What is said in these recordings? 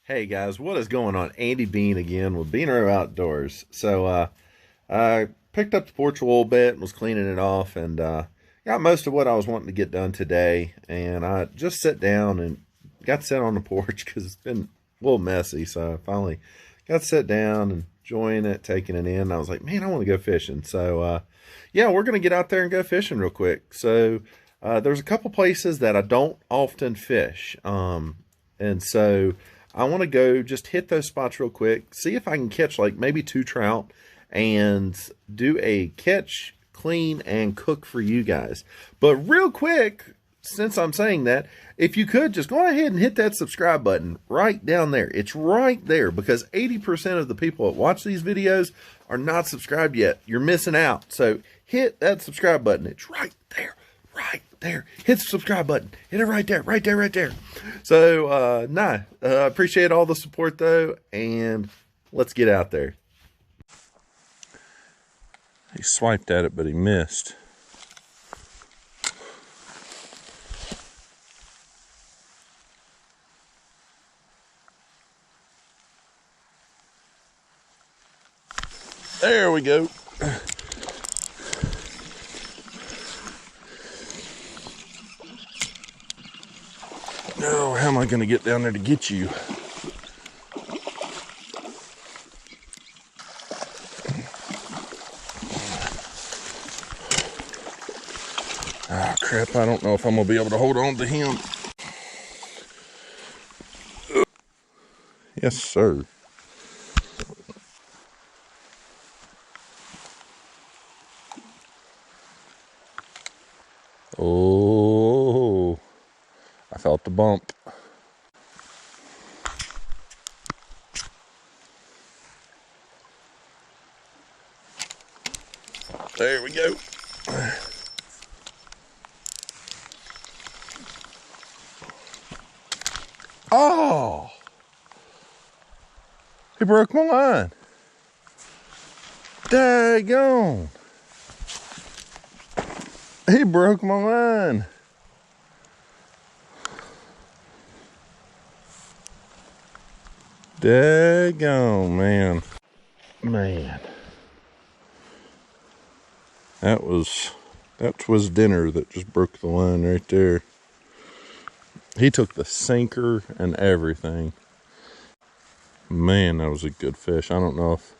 Hey guys, what is going on? Andy Bean again with Beaner Outdoors. I picked up the porch a little bit and was cleaning it off and got most of what I was wanting to get done today. And I just sat down and got set on the porch because it's been a little messy. So I finally got set down and enjoying it, taking it in. I was like, man, I want to go fishing. Yeah, we're going to get out there and go fishing real quick. There's a couple places that I don't often fish. And so I want to go just hit those spots real quick, see if I can catch like maybe 2 trout and do a catch, clean, and cook for you guys. But real quick, since I'm saying that, if you could just go ahead and hit that subscribe button right down there. It's right there because 80% of the people that watch these videos are not subscribed yet. You're missing out. So hit that subscribe button. It's right there. Right there. Hit the subscribe button. Hit it right there, right there, right there. Appreciate all the support though, and let's get out there. He swiped at it, but he missed. There we go. No, how am I going to get down there to get you? Ah, crap, I don't know if I'm going to be able to hold on to him. Yes, sir. Oh, I felt the bump. There we go. Oh, he broke my line. Daggone. He broke my line. Daggone, man. Man. That was dinner that just broke the line right there. He took the sinker and everything. Man, that was a good fish. I don't know if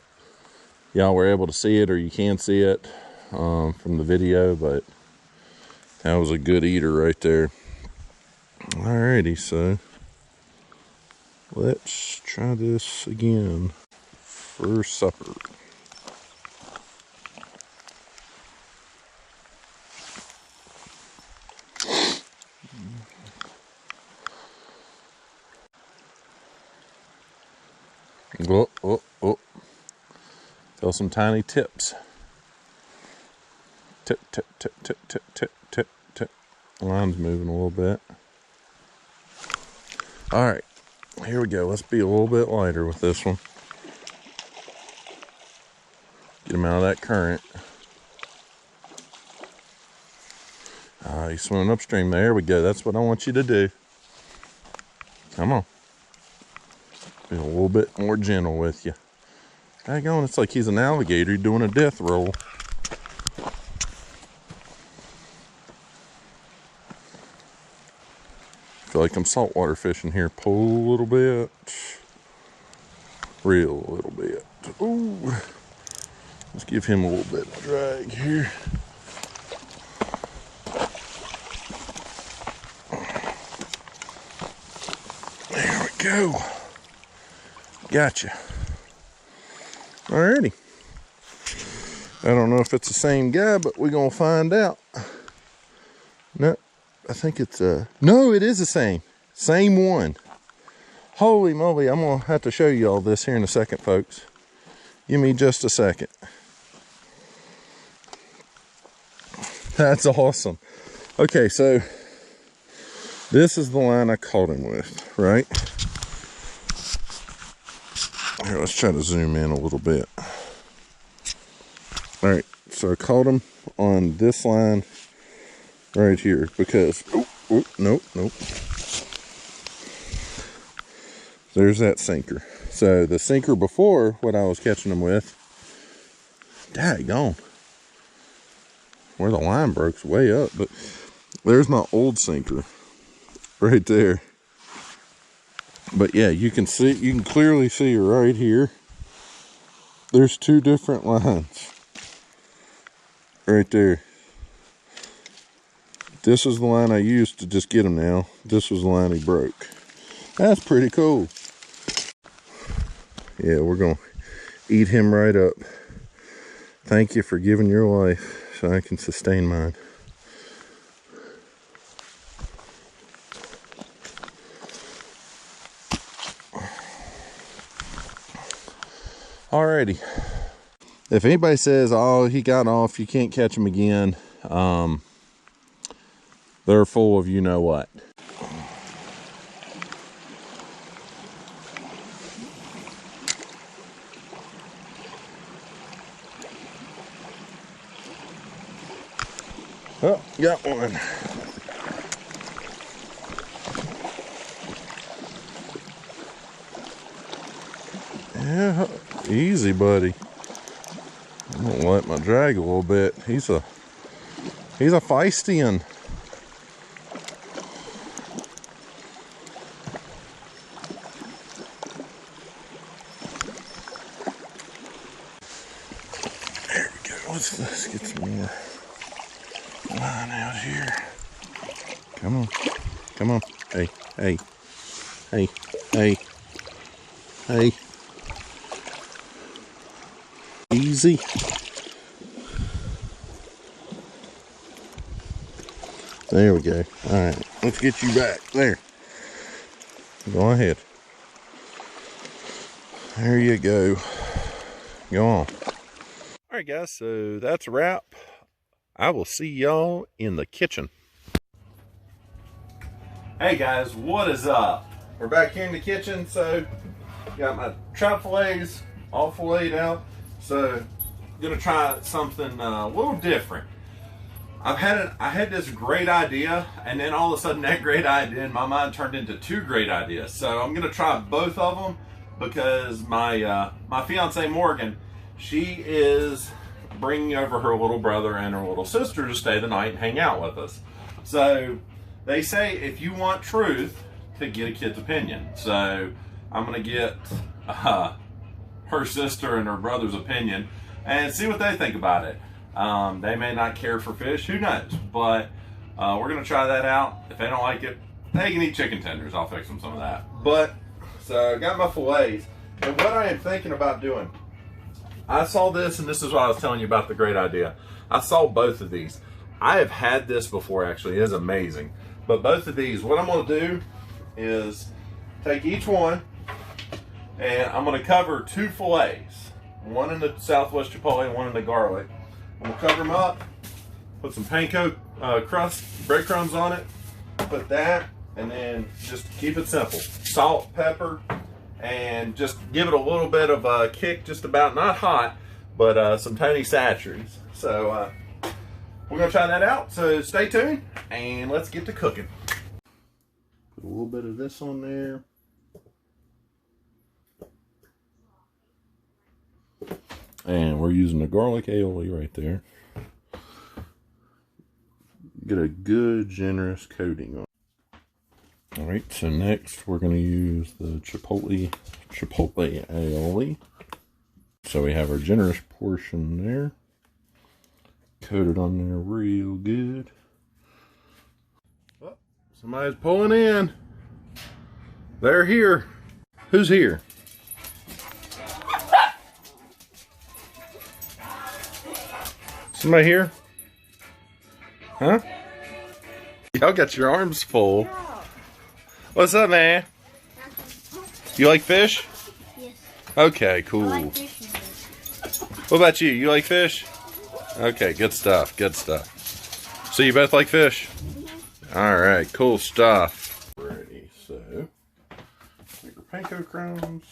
y'all were able to see it or you can see it from the video, but that was a good eater right there. Alrighty, so let's try this again for supper. Oh. Feel some tiny tips. Tip, tip, tip, tip, tip, tip, tip, tip. Line's moving a little bit. Alright, here we go. Let's be a little bit lighter with this one. Get him out of that current. He's swimming upstream. There we go. That's what I want you to do. Come on. Be a little bit more gentle with you. Daggone, it's like he's an alligator doing a death roll. Feel like I'm saltwater fishing here. Pull a little bit. Reel a little bit. Ooh. Let's give him a little bit of drag here. There we go. Gotcha. Alrighty. I don't know if it's the same guy, but we're gonna find out. No, I think it's no, it is the same one. Holy moly, I'm gonna have to show you all this here in a second, folks. Give me just a second. That's awesome. Okay, so this is the line I caught him with, right? Here, let's try to zoom in a little bit. All right, so I caught him on this line right here because, nope. There's that sinker. So the sinker before, what I was catching them with, daggone, where the line broke's way up, but there's my old sinker right there. But yeah, you can clearly see right here, there's two different lines right there. This is the line I used to just get him now. This was the line he broke. That's pretty cool. Yeah, we're gonna eat him right up. Thank you for giving your life so I can sustain mine. Alrighty. If anybody says, oh, he got off, you can't catch him again, they're full of you know what. Oh, got one. Yeah, easy, buddy. I'm gonna let my drag a little bit. He's a feisty one. There we go. Let's get some more line out here. Come on. Come on. Hey, hey, hey, hey, hey. Easy. There we go. All right, let's get you back. There. Go ahead. There you go. Go on. All right, guys, so that's a wrap. I will see y'all in the kitchen. Hey guys, what is up? We're back here in the kitchen. So got my trout fillets all filleted out. So I'm gonna try something a little different. I had this great idea, and then all of a sudden that great idea in my mind turned into two great ideas. So I'm gonna try both of them because my fiance Morgan, she is bringing over her little brother and her little sister to stay the night and hang out with us. So they say if you want truth, to get a kid's opinion. So I'm gonna get her sister and her brother's opinion and see what they think about it. They may not care for fish, who knows? But we're gonna try that out. If they don't like it, they can eat chicken tenders. I'll fix them some of that. But so I got my fillets, and what I am thinking about doing, I saw this, and this is what I was telling you about the great idea. I saw both of these. I have had this before, actually. It is amazing. But both of these, what I'm gonna do is take each one, and I'm gonna cover two fillets. One in the Southwest Chipotle and one in the garlic. I'm gonna cover them up, put some panko crust, breadcrumbs on it, put that, and then just keep it simple. Salt, pepper, and just give it a little bit of a kick, just about, not hot, but some tiny saturates. So we're gonna try that out, so stay tuned, and let's get to cooking. Put a little bit of this on there. And we're using the garlic aioli right there. Get a good, generous coating on. All right, so next we're going to use the chipotle aioli. So we have our generous portion there. Coated on there real good. Oh, somebody's pulling in. They're here. Who's here? Somebody here? Huh? Y'all got your arms full. What's up, man? You like fish? Yes. Okay, cool. I like fish. What about you? You like fish? Okay, good stuff. Good stuff. So you both like fish? All right, cool stuff. Ready, so take your panko crumbs.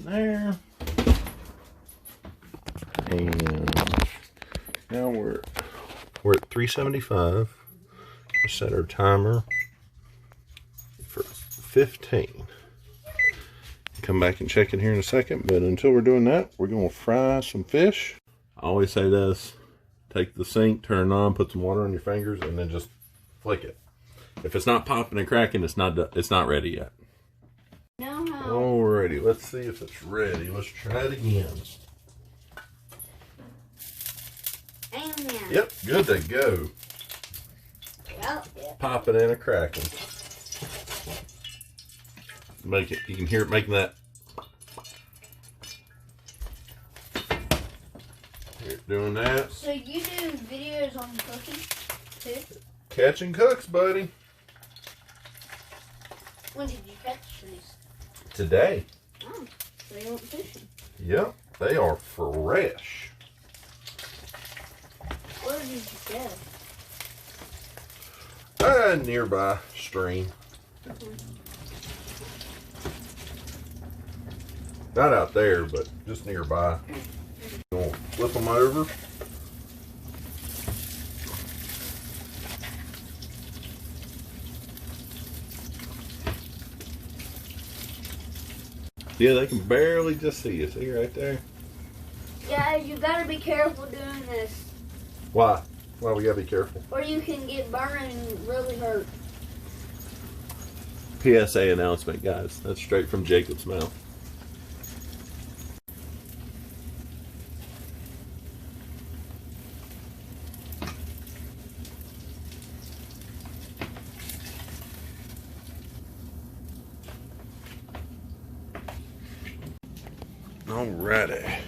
there. And now we're at 375. We'll set our timer for 15. Come back and check it here in a second, but until we're doing that, we're gonna fry some fish. I always say this: take the sink, turn it on, put some water on your fingers, and then just flick it. If it's not popping and cracking, it's not ready yet. No. Alrighty, let's see if it's ready. Let's try it again. Amen. Yep, good to go. Yep. Popping and a cracking. Make it. You can hear it making that. Hear it doing that. So you do videos on cooking too? Catching cooks, buddy. When did you catch these? Today. Oh, so you went fishing. Yep, they are fresh. Where did you get? A nearby stream. Not out there, but just nearby. Gonna flip them over. Yeah, they can barely just see you. See right there? Yeah, you gotta be careful doing this, Why? Why we gotta be careful? or you can get burned and really hurt. PSA announcement, guys. That's straight from Jacob's mouth. Alrighty.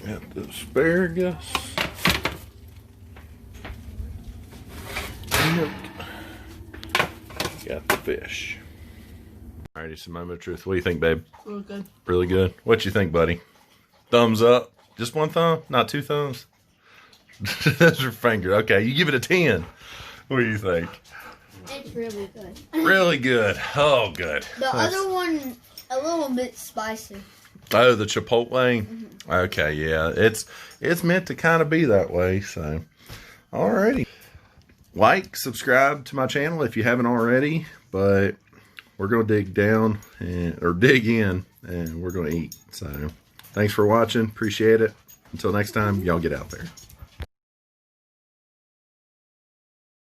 Got the asparagus. And got the fish. Alrighty, some moment of truth. What do you think, babe? Really good. Really good. What you think, buddy? Thumbs up. Just one thumb? Not two thumbs? Those are fingers. Okay, you give it a 10. What do you think? It's really good. Really good. Oh, good. The other one, a little bit spicy. Oh, the Chipotle? Okay, yeah. It's meant to kind of be that way, so. Alrighty. Like, subscribe to my channel if you haven't already, but we're going to dig down, or dig in, and we're going to eat. So, thanks for watching. Appreciate it. Until next time, y'all get out there.